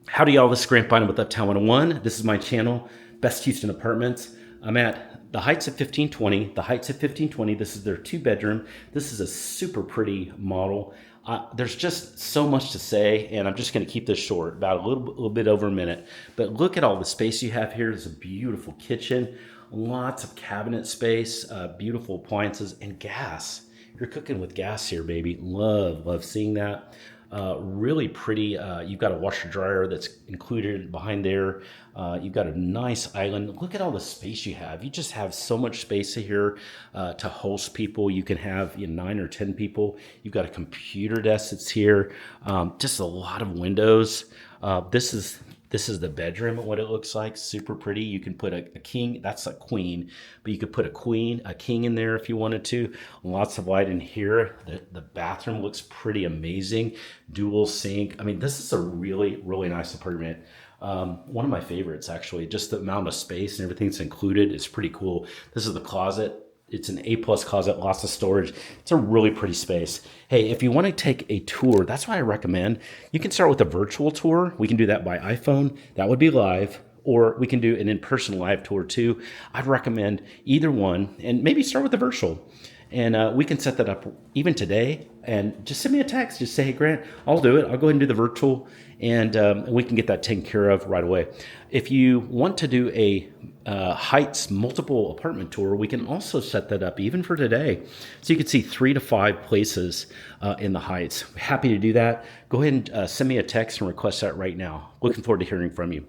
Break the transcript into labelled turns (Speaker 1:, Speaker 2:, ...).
Speaker 1: Howdy y'all, this is Grant Bynum with Uptown 101. This is my channel, Best Houston Apartments. I'm at the Heights of 1520. The Heights of 1520, this is their 2-bedroom. This is a super pretty model. There's just so much to say, and I'm just gonna keep this short, about a little bit over a minute. But look at all the space you have here. There's a beautiful kitchen, lots of cabinet space, beautiful appliances, and gas. You're cooking with gas here, baby. Love seeing that. Really pretty. You've got a washer dryer that's included behind there. You've got a nice island. Look at all the space you have. You just have so much space here to host people. You can have 9 or 10 people. You've got a computer desk that's here. Just a lot of windows. This is the bedroom, what it looks like. Super pretty. You can put a king, that's a queen, but you could put a king in there if you wanted to. Lots of light in here. The bathroom looks pretty amazing. Dual sink. I mean, this is a really nice apartment. One of my favorites, actually. Just the amount of space and everything that's included is pretty cool. This is the closet. It's an A-plus closet, lots of storage. It's a really pretty space. Hey, if you want to take a tour, that's what I recommend. You can start with a virtual tour. We can do that by iPhone. That would be live. Or we can do an in-person live tour too. I'd recommend either one, and maybe start with the virtual. And we can set that up even today. And just send me a text. Just say, hey, Grant, I'll do it. I'll go ahead and do the virtual, and we can get that taken care of right away. If you want to do a Heights multiple apartment tour, we can also set that up even for today. So you can see 3 to 5 places in the Heights. Happy to do that. Go ahead and send me a text and request that right now. Looking forward to hearing from you.